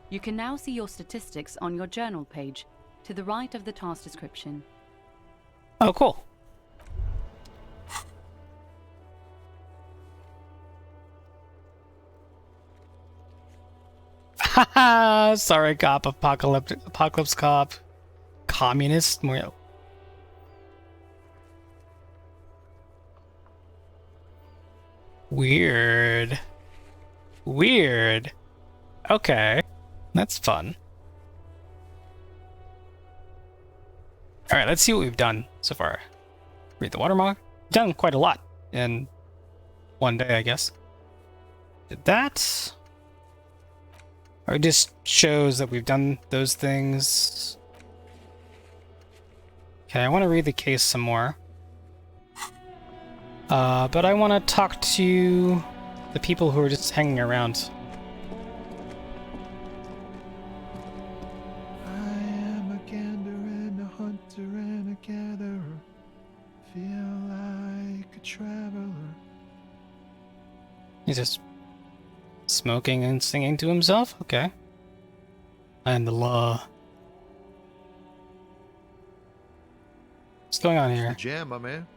You can now see your statistics on your journal page, to the right of the task description. Oh, cool. Haha, sorry, cop, apocalypse cop, communist, more. Weird. Weird. Okay, that's fun. All right, let's see what we've done so far. Read the watermark. Done quite a lot in one day, I guess. Did that. Or it just shows that we've done those things. Okay, I want to read the case some more. But I want to talk to the people who are just hanging around. I am a gander and a hunter and a gatherer. Feel like a traveler. He's just smoking and singing to himself? Okay. And the law. What's going on here? Jam, my man.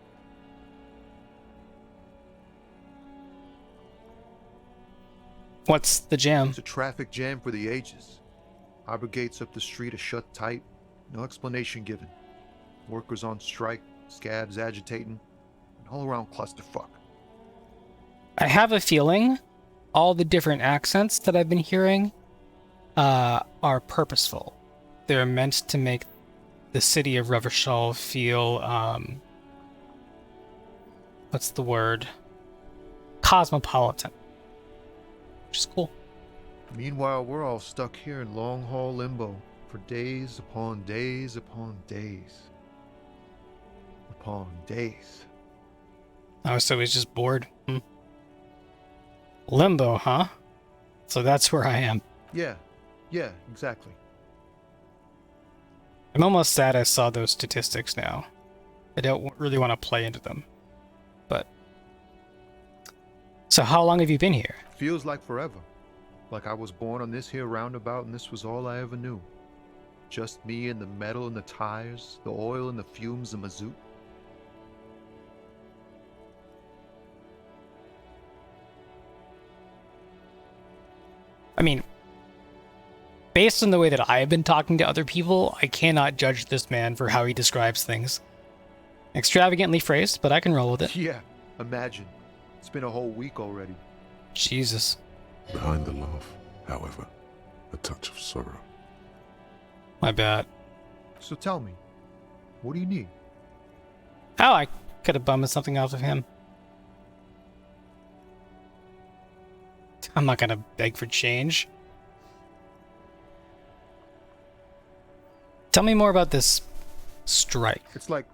What's the jam? It's a traffic jam for the ages. Harbor gates up the street are shut tight. No explanation given. Workers on strike, scabs agitating, an all-around clusterfuck. I have a feeling all the different accents that I've been hearing are purposeful. They're meant to make the city of Revachol feel, what's the word? Cosmopolitan. Which is cool. Meanwhile, we're all stuck here in long-haul limbo for days upon days upon days. Upon days. Oh, so he's just bored. Limbo, huh? So that's where I am. Yeah, exactly. I'm almost sad I saw those statistics now. I don't really want to play into them. But... So how long have you been here? Feels like forever. Like I was born on this here roundabout and this was all I ever knew. Just me and the metal and the tires, the oil and the fumes of mazout. I mean, based on the way that I have been talking to other people, I cannot judge this man for how he describes things. Extravagantly phrased, but I can roll with it. Yeah, imagine. It's been a whole week already. Jesus. Behind the laugh, however, a touch of sorrow. My bad. So tell me, what do you need? Oh, I could have bummed something off of him. I'm not gonna beg for change. Tell me more about this strike. It's like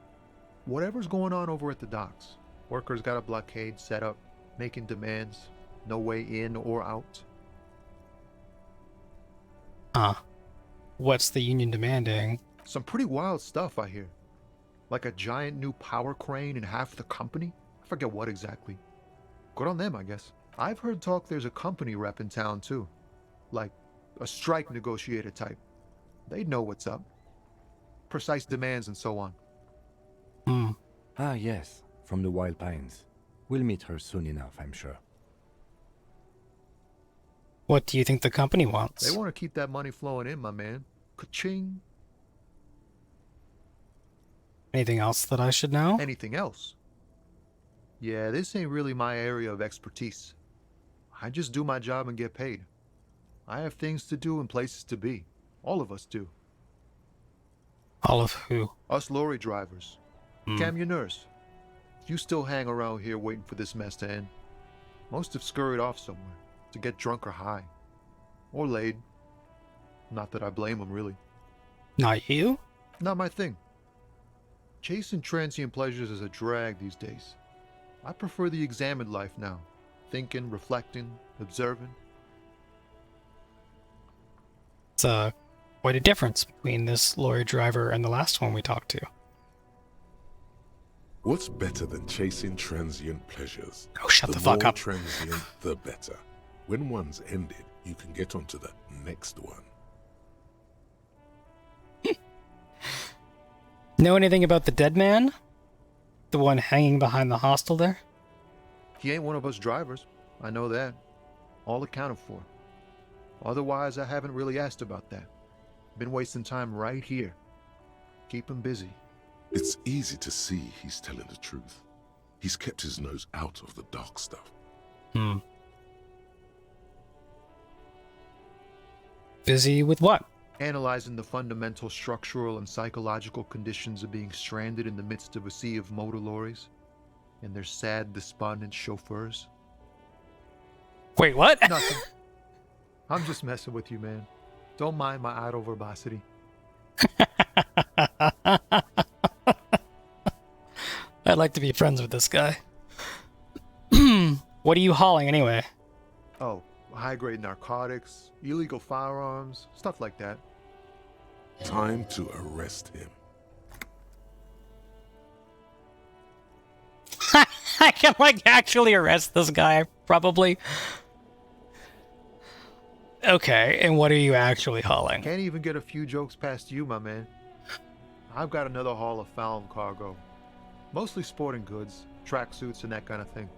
whatever's going on over at the docks. Workers got a blockade set up, making demands, no way in or out. What's the union demanding? Some pretty wild stuff, I hear. Like a giant new power crane in half the company? I forget what exactly. Good on them, I guess. I've heard talk there's a company rep in town, too. Like a strike negotiator type. They'd know what's up. Precise demands and so on. Ah, yes, from the Wild Pines. We'll meet her soon enough, I'm sure. What do you think the company wants? They want to keep that money flowing in, my man. Ka-ching. Anything else that I should know? Anything else? Yeah, this ain't really my area of expertise. I just do my job and get paid. I have things to do and places to be. All of us do. All of who? Us lorry drivers. Camionneurs. You still hang around here waiting for this mess to end. Most have scurried off somewhere to get drunk or high. Or laid. Not that I blame them, really. Not you? Not my thing. Chasing transient pleasures is a drag these days. I prefer the examined life now. Thinking, reflecting, observing. It's quite a difference between this lorry driver and the last one we talked to. What's better than chasing transient pleasures? Oh, shut the fuck more up. transient, the better. When one's ended, you can get onto that next one. Know anything about the dead man? The one hanging behind the hostel there? He ain't one of us drivers. I know that. All accounted for. Otherwise, I haven't really asked about that. Been wasting time right here. Keep him busy. It's easy to see he's telling the truth. He's kept his nose out of the dark stuff. Busy with what? Analyzing the fundamental structural and psychological conditions of being stranded in the midst of a sea of motor lorries and their sad, despondent chauffeurs. Wait, what? Nothing. I'm just messing with you, man. Don't mind my idle verbosity. I'd like to be friends with this guy. What are you hauling anyway? Oh, high-grade narcotics, illegal firearms, stuff like that. Time to arrest him. I can actually arrest this guy, probably. Okay, and what are you actually hauling? Can't even get a few jokes past you, my man. I've got another haul of found cargo. Mostly sporting goods, tracksuits, and that kind of thing.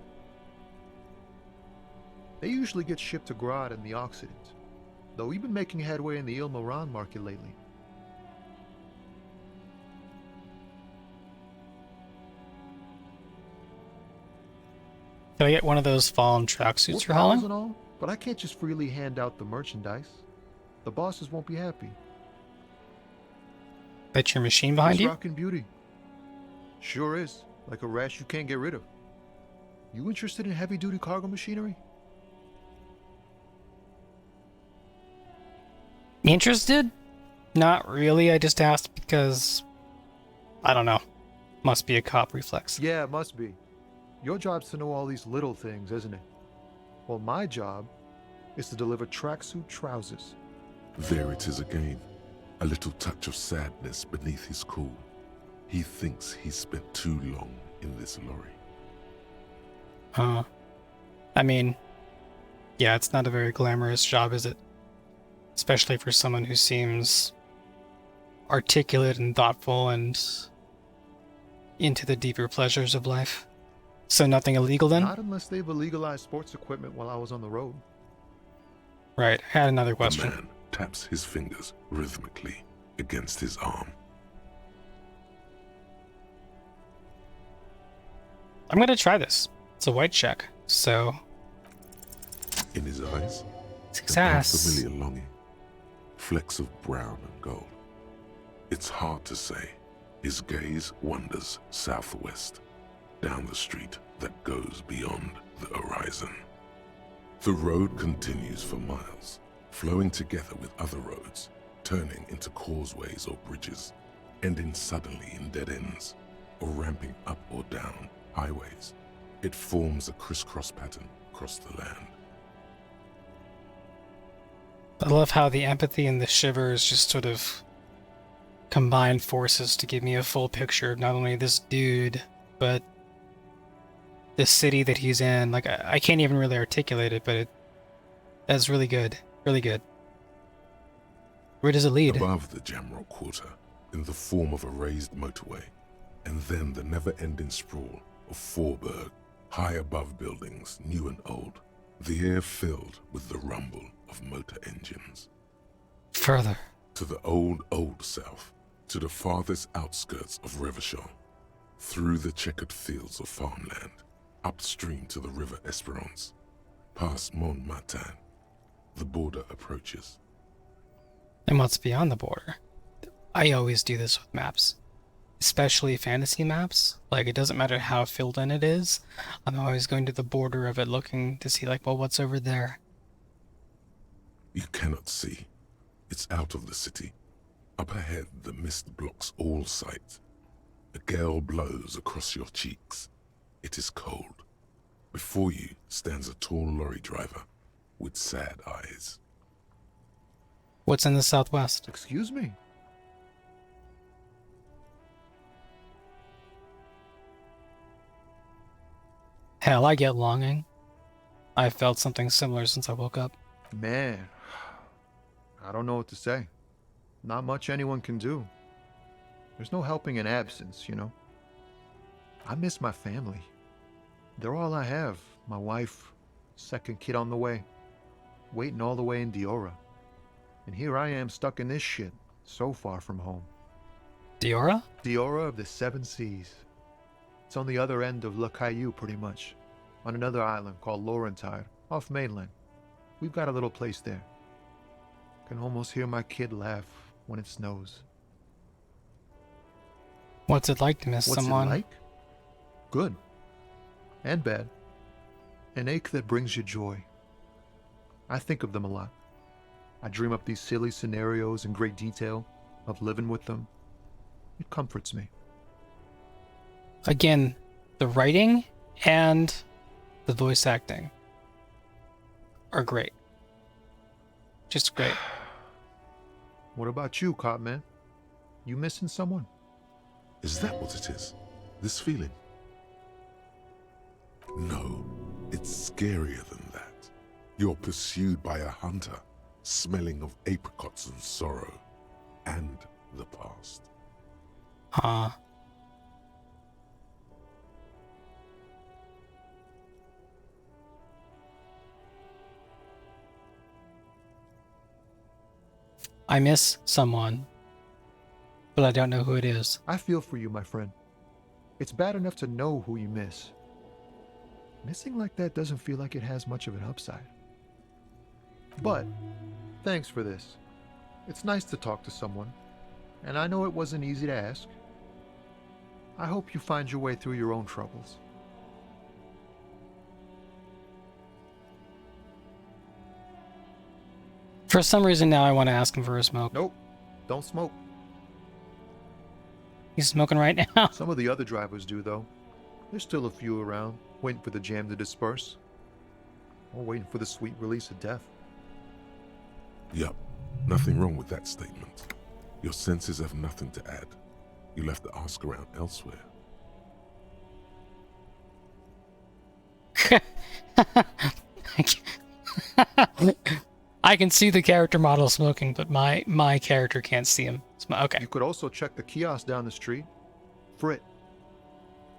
They usually get shipped to Grodd in the Occident, though we've been making headway in the Ilmaran market lately. Can I get one of those fallen tracksuits you're We're pals hauling? and all, but I can't just freely hand out the merchandise. The bosses won't be happy. That's your machine behind It's you? rockin' beauty. Sure is. Like a rash you can't get rid of. You interested in heavy-duty cargo machinery? Interested? Not really, I just asked because... I don't know. Must be a cop reflex. Yeah, it must be. Your job's to know all these little things, isn't it? Well, my job is to deliver tracksuit trousers. There it is again. A little touch of sadness beneath his cool. He thinks he's spent too long in this lorry. I mean... Yeah, it's not a very glamorous job, is it? Especially for someone who seems... articulate and thoughtful and... into the deeper pleasures of life. So nothing illegal then? Not unless they've illegalized sports equipment while I was on the road. Right, I had another The question. man taps his fingers rhythmically against his arm. I'm gonna try this. It's a white check, so... In his eyes, an Success! unfamiliar longing. Flecks of brown and gold. It's hard to say. His gaze wanders southwest, down the street that goes beyond the horizon. The road continues for miles, flowing together with other roads, turning into causeways or bridges, ending suddenly in dead ends, or ramping up or down highways. It forms a crisscross pattern across the land. I love how the empathy and the shivers just sort of combine forces to give me a full picture of not only this dude, but the city that he's in. Like, I can't even really articulate it, but that's really good. Really good. Where does it lead? Above the Jamrock Quarter, in the form of a raised motorway, and then the never-ending sprawl of Forburg, high above buildings, new and old, the air filled with the rumble of motor engines. Further. To the old south, to the farthest outskirts of Revachol, through the checkered fields of farmland, upstream to the river Esperance, past Montmartin, the border approaches. And what's beyond the border? I always do this with maps. Especially fantasy maps. Like, it doesn't matter how filled in it is. I'm always going to the border of it looking to see, like, well, what's over there? You cannot see. It's out of the city. Up ahead, the mist blocks all sight. A gale blows across your cheeks. It is cold. Before you stands a tall lorry driver with sad eyes. What's in the southwest? Excuse me? Hell, I get longing. I've felt something similar since I woke up. Man, I don't know what to say. Not much anyone can do. There's no helping in absence, you know. I miss my family. They're all I have. My wife, second kid on the way, waiting all the way in Diora. And here I am stuck in this shit, so far from home. Diora? Diora of the Seven Seas. It's on the other end of Le Caillou, pretty much, on another island called Laurentide, off mainland. We've got a little place there. Can almost hear my kid laugh when it snows. What's it like to miss What's someone? it like? Good. And bad. An ache that brings you joy. I think of them a lot. I dream up these silly scenarios in great detail of living with them. It comforts me. Again, the writing and the voice acting are great. Just great. What about you, Cop Man? You missing someone? Is that what it is? This feeling? No, it's scarier than that. You're pursued by a hunter, smelling of apricots and sorrow, and the past. Huh. I miss someone, but I don't know who it is. I feel for you, my friend. It's bad enough to know who you miss. Missing like that doesn't feel like it has much of an upside. But, thanks for this. It's nice to talk to someone, and I know it wasn't easy to ask. I hope you find your way through your own troubles. For some reason now I want to ask him for a smoke. Nope, don't smoke. He's smoking right now. Some of the other drivers do, though. There's still a few around, waiting for the jam to disperse. Or waiting for the sweet release of death. Yup, nothing wrong with that statement. Your senses have nothing to add. You left the ask around elsewhere. I can see the character model smoking, but my character can't see him. Okay. You could also check the kiosk down the street. Frit.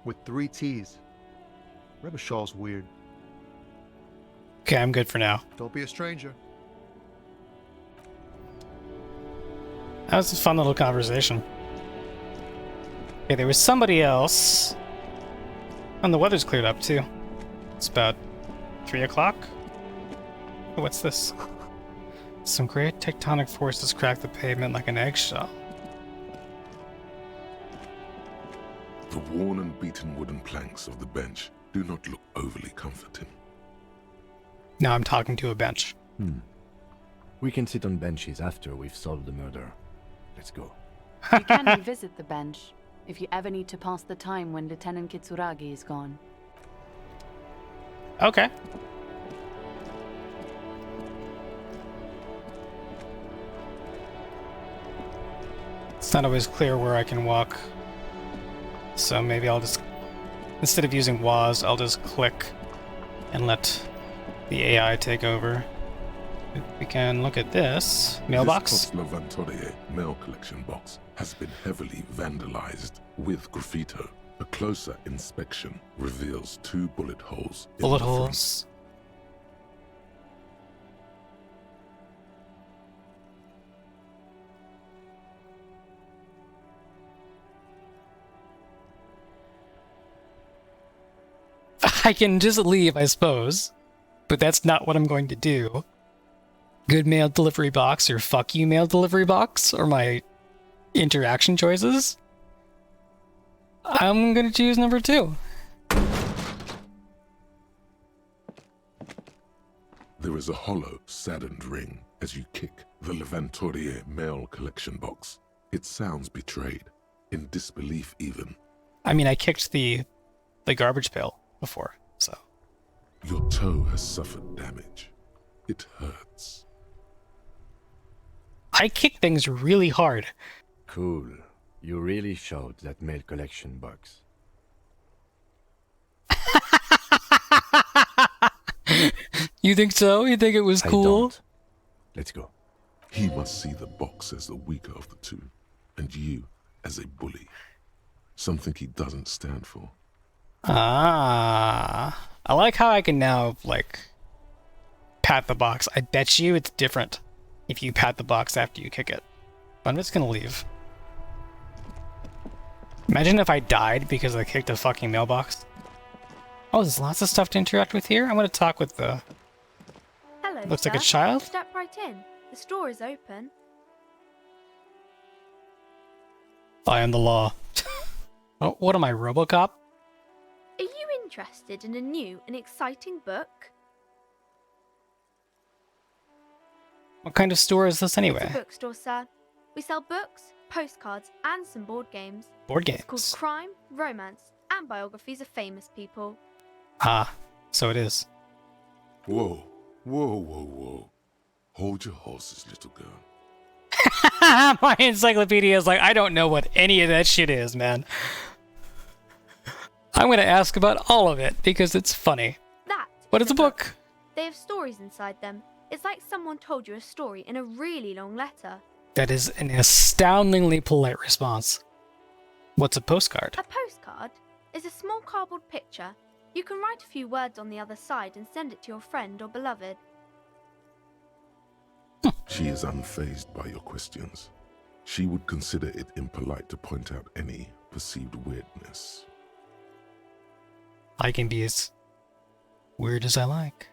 With 3 T's. Rebishaw's weird. Okay, I'm good for now. Don't be a stranger. That was a fun little conversation. Okay, there was somebody else. And the weather's cleared up too. It's about 3 o'clock. Oh, what's this? Some great tectonic forces crack the pavement like an eggshell. The worn and beaten wooden planks of the bench do not look overly comforting. Now I'm talking to a bench. We can sit on benches after we've solved the murder. Let's go. You can revisit the bench if you ever need to pass the time when Lieutenant Kitsuragi is gone. Okay. It's not always clear where I can walk. So maybe I'll just, instead of using WAS, I'll just click and let the AI take over. We can look at this mailbox. This Costa Vantorie mail collection box has been heavily vandalized with graffito. A closer inspection reveals 2 bullet holes in Bullet the front. holes. I can just leave, I suppose. But that's not what I'm going to do. Good mail delivery box or fuck you mail delivery box or my interaction choices. I'm gonna choose number 2. There is a hollow, saddened ring as you kick the Levantorie mail collection box. It sounds betrayed, in disbelief even. I mean, I kicked the garbage pail before, so. Your toe has suffered damage. It hurts. I kick things really hard. Cool. You really showed that mail collection box. You think so? You think it was I cool? don't. Let's go. He must see the box as the weaker of the two, and you as a bully. Something he doesn't stand for. Ah. I like how I can now, like, pat the box. I bet you it's different if you pat the box after you kick it. But I'm just gonna leave. Imagine if I died because I kicked a fucking mailbox. Oh, there's lots of stuff to interact with here. I'm gonna talk with the... Hello, Looks like a sir. child. Step right in. The store is open. I am the law. Oh, what am I, RoboCop? Are you interested in a new and exciting book? What kind of store is this It's a anyway? bookstore, sir. We sell books, postcards, and some board games. Board It's called games. Crime, Romance, and Biographies of Famous People. Ah, so it is. Whoa, whoa, whoa, whoa. Hold your horses, little girl. My encyclopedia is like, I don't know what any of that shit is, man. I'm gonna ask about all of it because it's funny. That What is a book? They have stories inside them. It's like someone told you a story in a really long letter. That is an astoundingly polite response. What's a postcard? A postcard is a small cardboard picture. You can write a few words on the other side and send it to your friend or beloved. She is unfazed by your questions. She would consider it impolite to point out any perceived weirdness. I can be as weird as I like.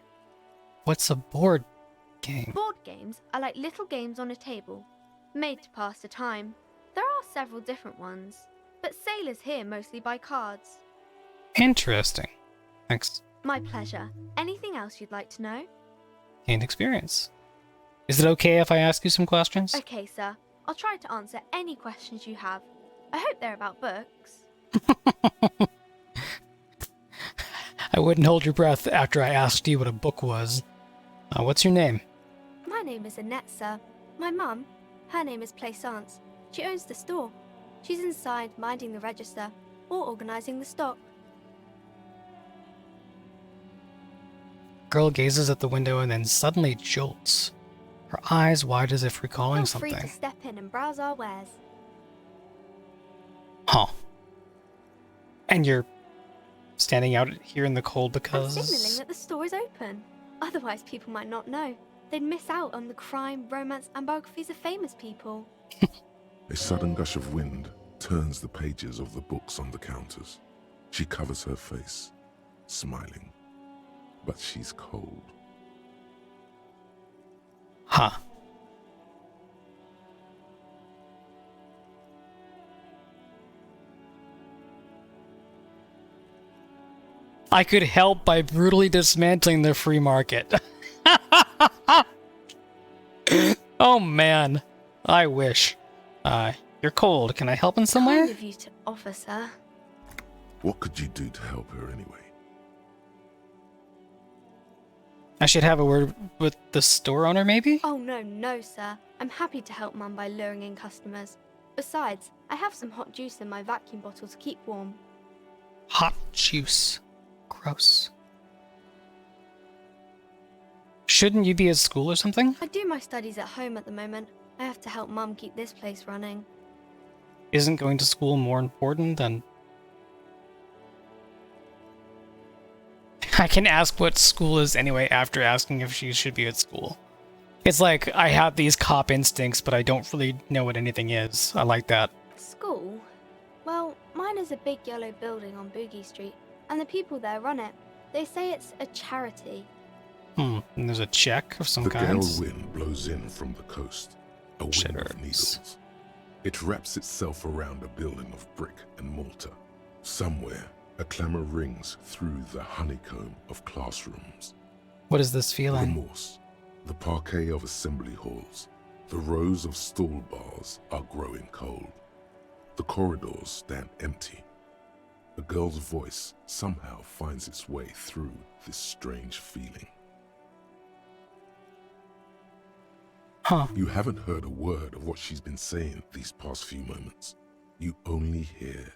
What's a board game? Board games are like little games on a table, made to pass the time. There are several different ones, but sailors here mostly buy cards. Interesting. Thanks. My pleasure. Anything else you'd like to know? Gained experience. Is it okay if I ask you some questions? Okay, sir. I'll try to answer any questions you have. I hope they're about books. I wouldn't hold your breath after I asked you what a book was. What's your name? My name is Annette, sir. My mum, her name is Plaisance. She owns the store. She's inside minding the register or organising the stock. Girl gazes at the window and then suddenly jolts. Her eyes wide as if recalling Feel free to something. step in and browse our wares. Huh. And you're standing out here in the cold I'm because... signalling that the store is open. Otherwise, people might not know. They'd miss out on the crime, romance, and biographies of famous people. A sudden gush of wind turns the pages of the books on the counters. She covers her face, smiling. But she's cold. Huh. I could help by brutally dismantling the free market. Oh man, I wish. You're cold. Can I help in some Kind way? of you to offer, sir. What could you do to help her anyway? I should have a word with the store owner, maybe? Oh, no, sir. I'm happy to help Mum by luring in customers. Besides, I have some hot juice in my vacuum bottle to keep warm. Hot juice. Gross. Shouldn't you be at school or something? I do my studies at home at the moment. I have to help Mum keep this place running. Isn't going to school more important than... I can ask what school is anyway after asking if she should be at school. It's like, I have these cop instincts, but I don't really know what anything is. I like that. School? Well, mine is a big yellow building on Boogie Street, and the people there run it. They say it's a charity. And there's a check of some The gale kind. wind blows in from the coast, a wind Shivers. of needles. It wraps itself around a building of brick and mortar. Somewhere, a clamor rings through the honeycomb of classrooms. What is this feeling? Remorse, the parquet of assembly halls, the rows of stall bars are growing cold. The corridors stand empty. A girl's voice somehow finds its way through this strange feeling. Huh. You haven't heard a word of what she's been saying these past few moments. You only hear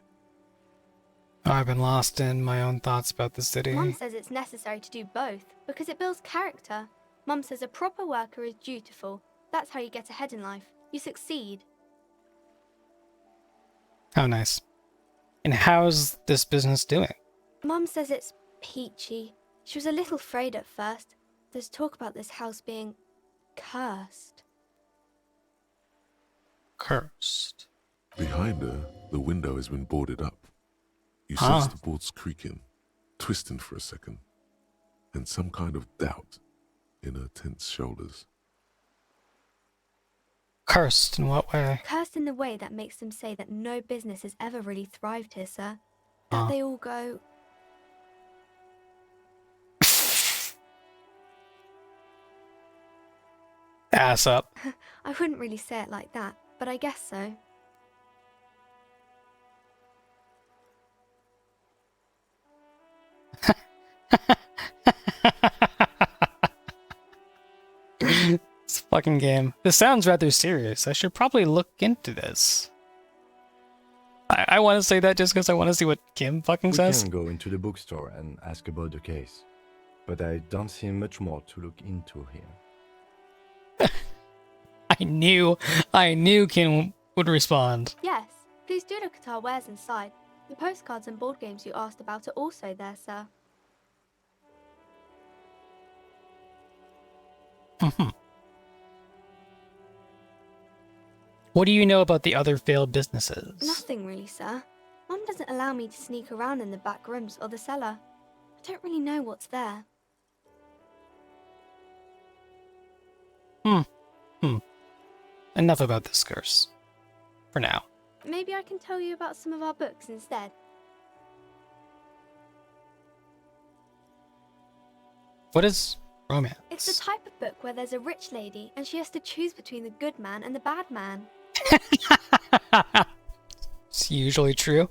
I've been lost in my own thoughts about the city. Mum says it's necessary to do both because it builds character. Mum says a proper worker is dutiful. That's how you get ahead in life. You succeed. How nice. And how's this business doing? Mum says it's peachy. She was a little afraid at first. There's talk about this house being cursed. Cursed. Behind her, the window has been boarded up. You Huh. sense the boards creaking, twisting for a second, and some kind of doubt in her tense shoulders. Cursed in what way? Cursed in the way that makes them say that no business has ever really thrived here, sir. That Huh. they all go, Ass up. I wouldn't really say it like that, but I guess so. This fucking game. This sounds rather serious. I should probably look into this. I want to say that just because I want to see what Kim fucking We says. can go into the bookstore and ask about the case, but I don't see much more to look into here. I knew Kim would respond. Yes, please do look at our wares inside. The postcards and board games you asked about are also there, sir. What do you know about the other failed businesses? Nothing really, sir. Mum doesn't allow me to sneak around in the back rooms or the cellar. I don't really know what's there. Enough about this curse. For now. Maybe I can tell you about some of our books instead. What is romance? It's the type of book where there's a rich lady and she has to choose between the good man and the bad man. It's usually true.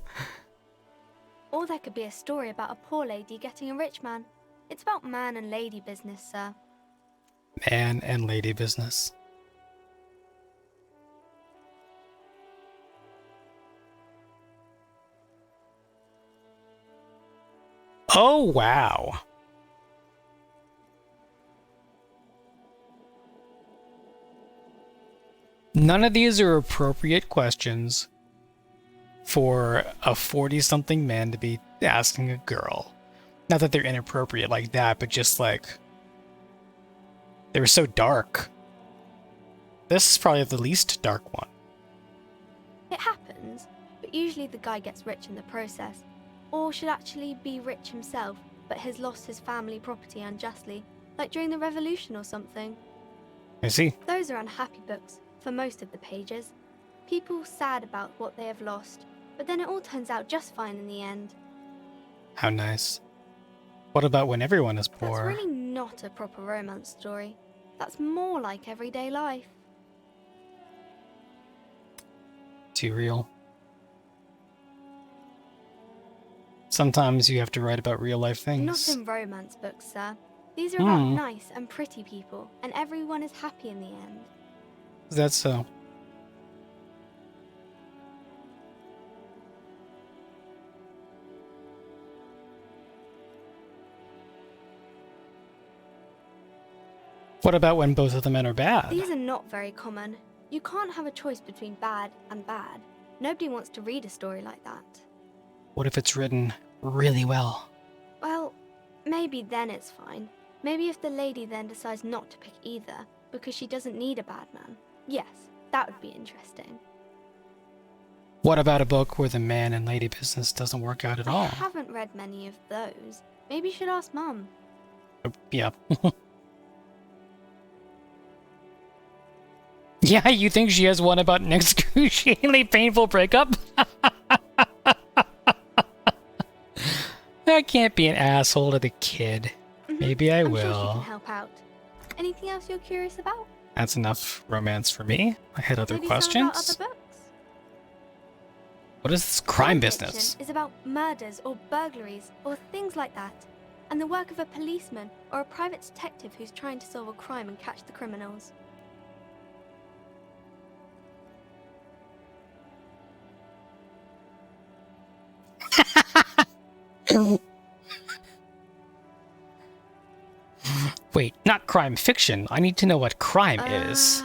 Or there could be a story about a poor lady getting a rich man. It's about man and lady business, sir. Man and lady business. Oh, wow. None of these are appropriate questions for a 40-something man to be asking a girl. Not that they're inappropriate like that, but just like... they were so dark. This is probably the least dark one. It happens, but usually the guy gets rich in the process. Or should actually be rich himself, but has lost his family property unjustly, like during the revolution or something. I see. Those are unhappy books, for most of the pages. People sad about what they have lost, but then it all turns out just fine in the end. How nice. What about when everyone is That's poor? really not a proper romance story. That's more like everyday life. Too real. Sometimes you have to write about real life things. Not in romance books, sir. These are about Hmm. nice and pretty people, and everyone is happy in the end. Is that so? What about when both of the men are bad? These are not very common. You can't have a choice between bad and bad. Nobody wants to read a story like that. What if it's written really well? Well, maybe then it's fine. Maybe if the lady then decides not to pick either, because she doesn't need a bad man. Yes, that would be interesting. What about a book where the man and lady business doesn't work out at I all? haven't read many of those. Maybe you should ask Mum. Yeah. Yeah, you think she has one about an excruciatingly painful breakup? I can't be an asshole to the kid. Maybe I I'm sure she will. can help out. Anything else you're curious about? That's enough romance for me. I had other Maybe some about questions. other books? What is this crime Crime business? fiction is about murders or burglaries or things like that, and the work of a policeman or a private detective who's trying to solve a crime and catch the criminals. Wait, not crime fiction. I need to know what crime is.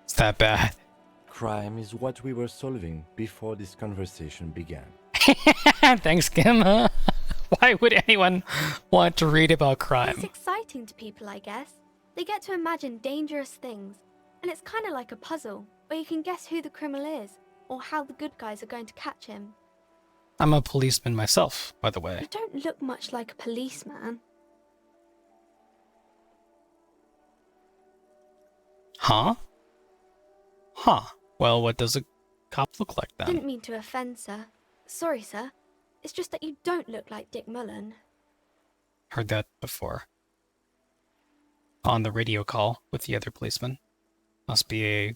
It's that bad. Crime is what we were solving before this conversation began. Thanks, Kim. Why would anyone want to read about crime? It's exciting to people, I guess. They get to imagine dangerous things, and it's kind of like a puzzle, where you can guess who the criminal is, or how the good guys are going to catch him. I'm a policeman myself, by the way. You don't look much like a policeman. Huh? Huh. Well, what does a cop look like then? Didn't mean to offend, sir. Sorry, sir. It's just that you don't look like Dick Mullen. Heard that before. On the radio call with the other policeman. Must be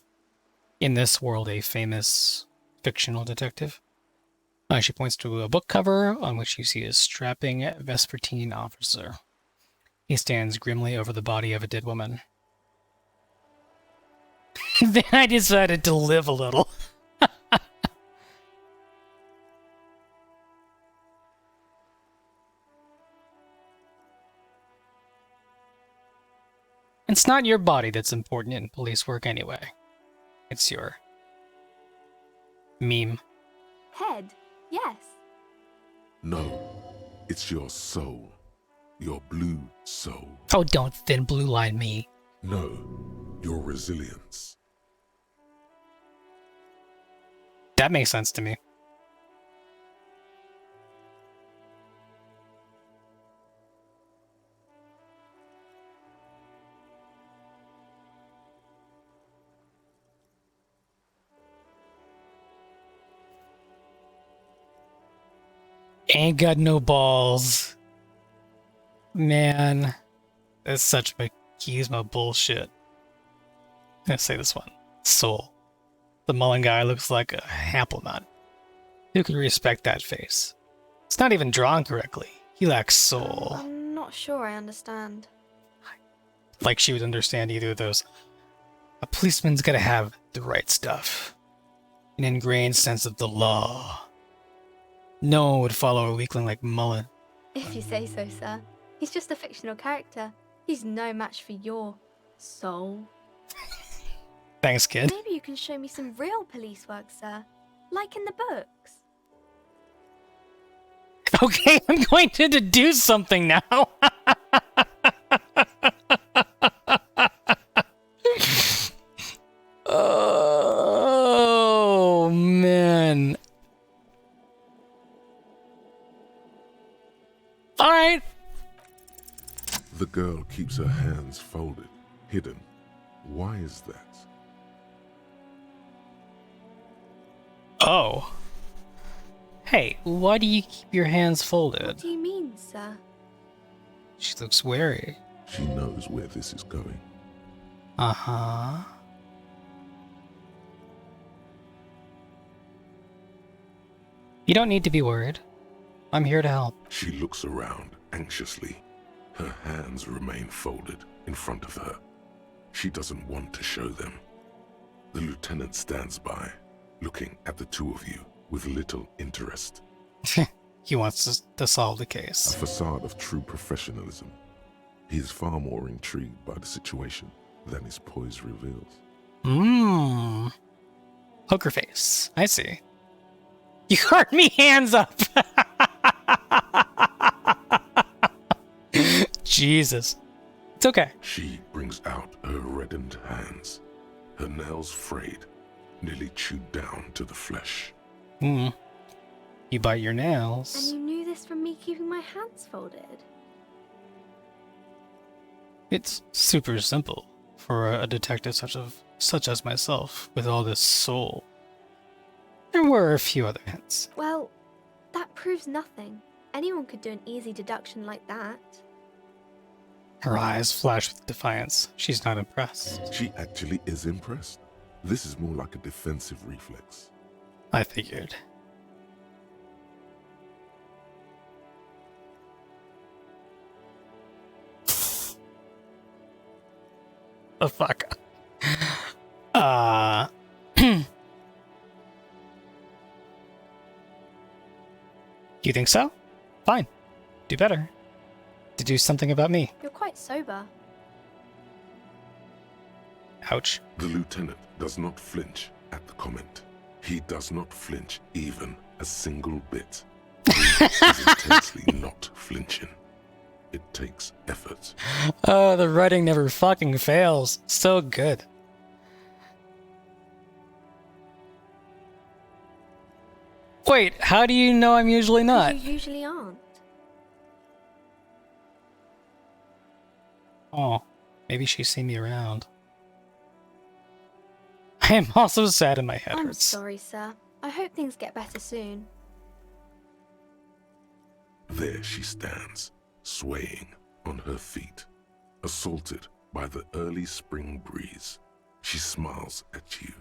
in this world, a famous fictional detective. She points to a book cover on which you see a strapping Vespertine officer. He stands grimly over the body of a dead woman. Then I decided to live a little. It's not your body that's important in police work anyway. It's your meme. Head, yes. No, it's your soul. Your blue soul. Oh, don't thin blue line me. No, your resilience. That makes sense to me. Ain't got no balls. Man, that's such machismo bullshit. I'm gonna say this one. Soul. The Mullen guy looks like a apple nut. Who could respect that face? It's not even drawn correctly. He lacks soul. I'm not sure I understand. Like she would understand either of those. A policeman's gotta have the right stuff. An ingrained sense of the law. No one would follow a weakling like Mullen. If you say so, sir. He's just a fictional character. He's no match for your soul. Thanks, kid. Maybe you can show me some real police work, sir. Like in the books. Okay, I'm going to do something now. Oh, man. All right. The girl keeps her hands folded, hidden. Why is that? Oh. Hey, why do you keep your hands folded? What do you mean, sir? She looks wary. She knows where this is going. Uh-huh. You don't need to be worried. I'm here to help. She looks around anxiously. Her hands remain folded in front of her. She doesn't want to show them. The lieutenant stands by, looking at the two of you with little interest. He wants us to solve the A case. facade of true professionalism. He is far more intrigued by the situation than his poise reveals. Mmm. Poker face. I see. You heard me, hands up! Jesus. It's okay. She brings out her reddened hands, her nails frayed, nearly chewed down to the flesh. Hmm. You bite your And nails. you knew this from me keeping my hands folded? It's super simple for a detective such as myself with all this soul. There were a few other hints. Well, that proves nothing. Anyone could do an easy deduction like that. Her eyes flash with defiance. She's not impressed. She actually is impressed. This is more like a defensive reflex. I figured. The fuck? You think so? Fine. Do better. To do something about me. You're quite sober. Ouch. The lieutenant does not flinch at the comment. He does not flinch even a single bit. He is intensely not flinching. It takes effort. Oh, the writing never fucking fails. So good. Wait, how do you know I'm usually not? You usually aren't. Oh, maybe she's seen me around. I am also sad and my head I'm hurts. sorry, sir. I hope things get better soon. There she stands, swaying on her feet, assaulted by the early spring breeze. She smiles at you.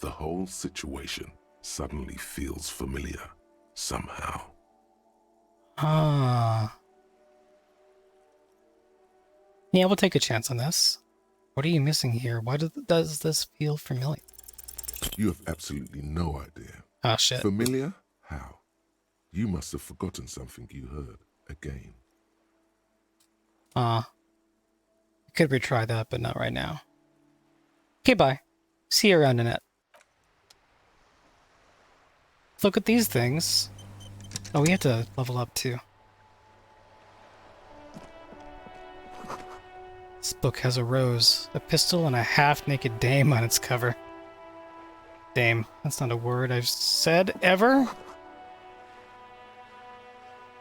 The whole situation suddenly feels familiar, somehow. Ah. Yeah, we'll take a chance on this. What are you missing here? Why does this feel familiar? You have absolutely no idea. Oh, shit. Familiar? How? You must have forgotten something you heard again. I could retry that, but not right now. Okay, bye. See you around, Annette. Look at these things. Oh, we have to level up too. This book has a rose, a pistol, and a half-naked dame on its cover. Dame. That's not a word I've said ever.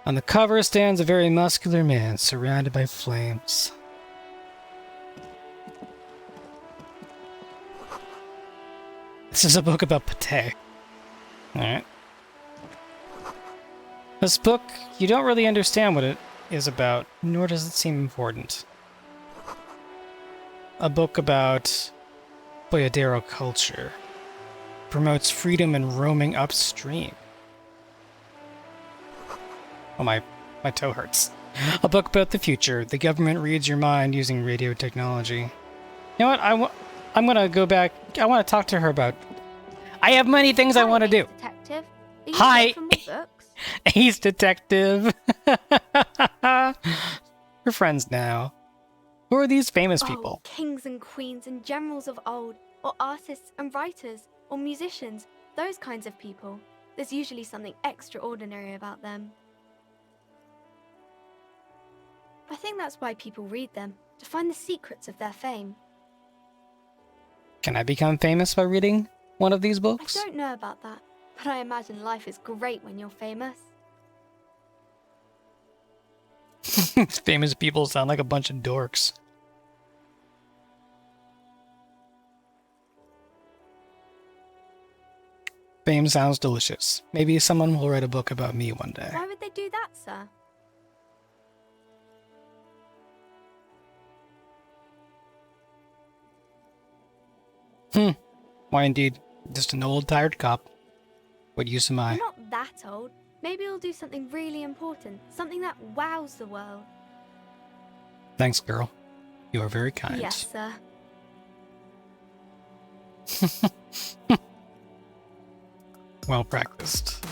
On the cover stands a very muscular man surrounded by flames. This is a book about pate. Alright. This book, you don't really understand what it is about, nor does it seem important. A book about Boyadero culture. Promotes freedom and roaming upstream. Oh, my toe hurts. A book about the future. The government reads your mind using radio technology. You know what? I'm gonna go back. I want to talk to her about... I have many things I want to do. Detective. Are you Hi. here for more books? He's detective. We're friends now. Who are these famous people? Oh, kings and queens and generals of old, or artists and writers, or musicians, those kinds of people. There's usually something extraordinary about them. I think that's why people read them, to find the secrets of their fame. Can I become famous by reading one of these I books? don't know about that, but I imagine life is great when you're famous. Famous people sound like a bunch of dorks. Fame sounds delicious. Maybe someone will write a book about me one day. Why would they do that, sir? Why indeed? Just an old tired cop. What use am I? You're not that old. Maybe you'll do something really important, something that wows the world. Thanks, girl. You are very kind. Yes, sir. Well practiced.